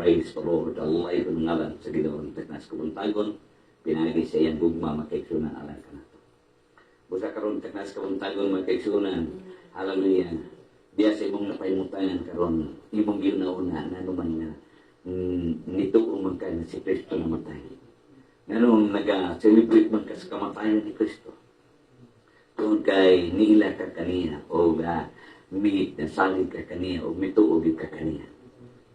Praise the Lord. Allah ay ngalan sa Ginoon teknas kabuntagon pinagi sa iyang gugma makaigsunan alang kanato. Busa karon teknas kabuntagon makaigsunan. Hallelujah. Diya sa imong napaymutangan karon imong ginauna na naman nga nituong man kay si Kristo namatay. Nganong naga-celebrate man ka sa kamatayan ni Kristo. Doon kay niila ka kaniya o mi salig ka kaniya o mituog ka kaniya.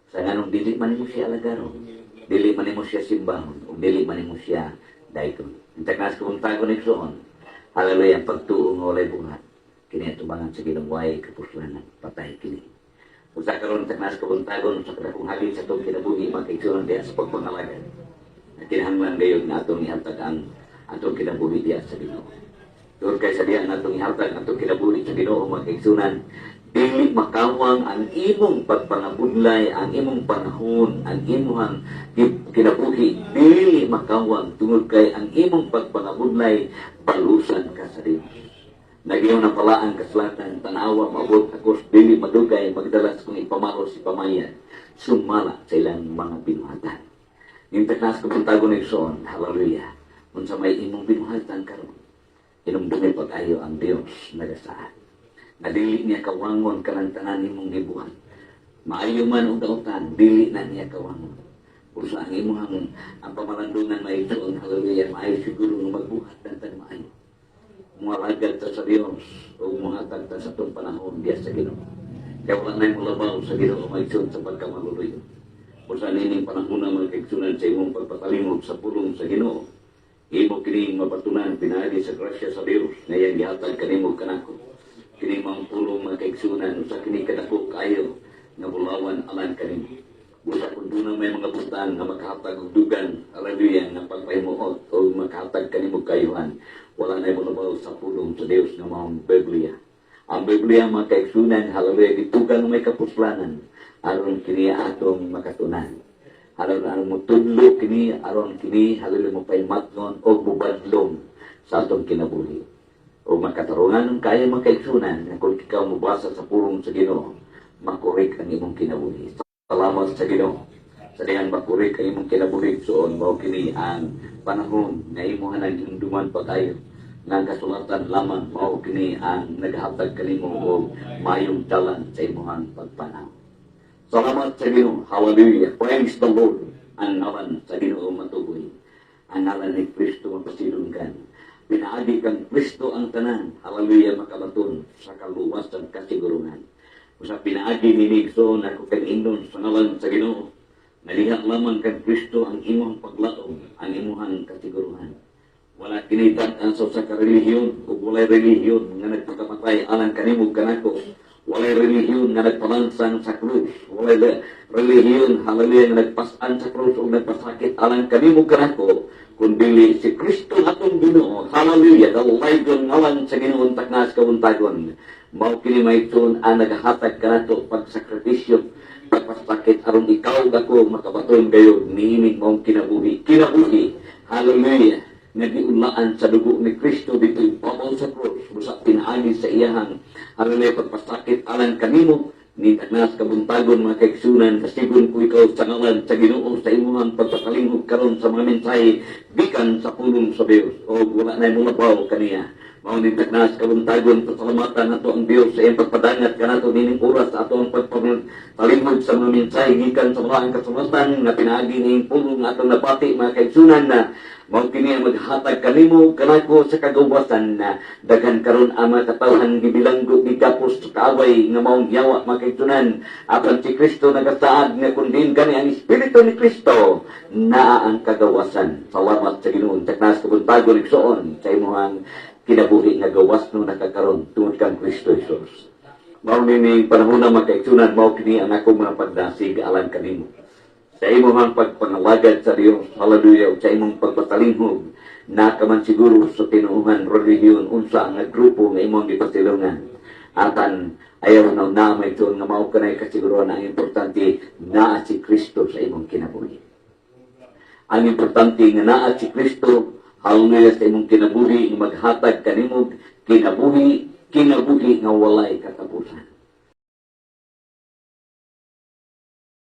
Sa ganong dili man mo siya alagaron, dili man mo siya simbahon, o dili man mo siya daikon. Intaknas ko kung tago ni Soon, hallelujah, pagtuong olay buhat, kini tubangan sa ginaway kapuslanan, patay kini. Kung sa karoon, intaknas ko kung tago, sa kadakong hagin sa itong kinabuhi, magkaigsunan diya sa pagpangalagan. At kinahanglan gayon na atong ihatag ang atong kinabuhi diya sa Ginoo. Doon kay sa diya na atong ihatag atong kinabuhi sa Ginoo, magkaigsunan, dili makawang ang imong pagpangabudlay, ang imong panahon, ang imong kinabuhi, dili makawang tungod kay ang imong pagpangabudlay, palusan ka sa Dios. Nagyaw na pala ang kaslatan, tanawa, maabot, akos, dili madugay, magdalas kung ipamaro si pamayan, sumala sa ilang mga binuhatan. Yung teknas ko puntago ng Soon, hallelujah, kung sa may imong binuhatan karon, inumdumi pag-ayo ang Dios nagasaan. Nadili niya kawangon kanang tanan imong gibuhat. Maayo man uta-utan, dili na niya kawangon. Pusa ang imong ang pamalandungan maigsoon, hallelujah, maayo siguro nga magbuhat ng maayo. Mualagad ta sa Dios o muhatag ta sa itong panahon diya sa Ginoo. Kaya wala na yung labaw sa Ginoo maigsoon sa pagkamaluluyo. Pusa nining panahon na magkaigsunan sa imong pagpatalimod sa pulong sa Ginoo. Imo kining mapatunan pinagi sa grasya sa Dios ngayon gihatag kanimo kanako. Kini mang pulong makaigsunan sa kini kadako kayo nga bulawan alang kanimo. Busa kung doon may mga butang nga makahatag og dugan, hallelujah, nga pagpahimuot o makahatag kanimo kayuhan, wala na ibulabaw sa pulong sa Dios nga maong Biblia. Ang Biblia makaigsunan, hallelujah, ditugan may kapuslanan aron kini atong makatunan. Hallelujah, aron mo tudlo kini aron kini, hallelujah, mo pahimatnon o bubadlong sa atong kinabuhi. O makatarungan ng kaya makaigsunan na kung ikaw mabasa sa pulong sa Ginoo, makurik ang imong kinabuhi. Salamat sa Ginoo. Sa diyan makurik ang imong kinabuhi soon, mao kini ang panahon na imuhan ang hinduman pa tayo. Nga kasulatan lamang mao kini ang naghatag kanimo og mayong talan sa imuhang pagpanaw. Salamat sa Ginoo. Hallelujah. Praise the Lord. Ang ngalan sa Ginoo matuboy. Ang ngalan ni Kristo mapasilunggan. Pinaagi kang Kristo ang tanan, hallelujah, makabaton sa kaluwasan kasiguruhan. Kung sa pinaagi ni Nigson, ako kang indon sa ngalan sa Ginoo, nalihat lamang kang Kristo ang imong paglaom, ang imong kasiguruhan. Wala kinitan ang sa karelihiyon, o walay relihiyon nga nagpakamatay alang kanimo kanako, walay relihiyon nga nagpalansang sa krus, walay relihiyon, hallelujah, nga nagpasan sa krus o nagpasakit alang kanimo kanako, kundi si Kristo atong Ginoo, hallelujah, dalaygon ngalan sa Ginoon taknas kawuntagon. Mao kini maigsoon ang nagahatag kanato pagsakripisyo, pagpasakit aron ikaw dako makabaton kayo niimig maong kinabuhi. Kinabuhi, hallelujah, nagiunlaan sa dugo ni Kristo dito ipabaw sa krus, busa pinaagi sa iyahang, hallelujah, pagpasakit alang kanimo, ni taknas kabuntagon mga kaigsunan, kasigon ko ikaw sa ngalan sa Ginoo sa imuhang pagpakalingkod karon sa mga mensahe gikan sa pulong sa Dios. O wala na mo labaw kaniya. Mao ni taknas kabuntagon pasalamatan nato ang Dios sa iyang pagpadangat kanato nining oras sa ato ang pagpakalingkod sa mga mensahe gikan sa mga kasulatan nga pinaagi ning pulong atong napati mga kaigsunan na mao kini ang maghatag kanimo kanako sa kagawasan na daghan karon ang mga katawhan gibilanggo gigapos sa kaaway nga maong yawa makaitunan apan si Kristo nagasaad nga kundin gani ang Espiritu ni Kristo naa ang kagawasan. Salamat sa Ginoo. Taknas kabuntago ligsoon sa imong kinabuhi nga gawas no nakakaron tungod kang Kristo Jesus. Mao ni panahon na makaitunan mao kini ang akong mga pagdasig alang kanimo. Sa imong pagpangalagad sa Dios, hallelujah, sa imong pagpatalinghog, na kaman siguro sa tinuuhan relihiyon, unsa nga grupo nga imong gipasilungan. Atan, ayaw na may ito nga mao kanay kasiguruhan ang importante naa si Kristo sa imong kinabuhi. Ang importante nga naa si Kristo, hallelujah, sa imong kinabuhi, maghatag kanimo kinabuhi nga walay katapusan.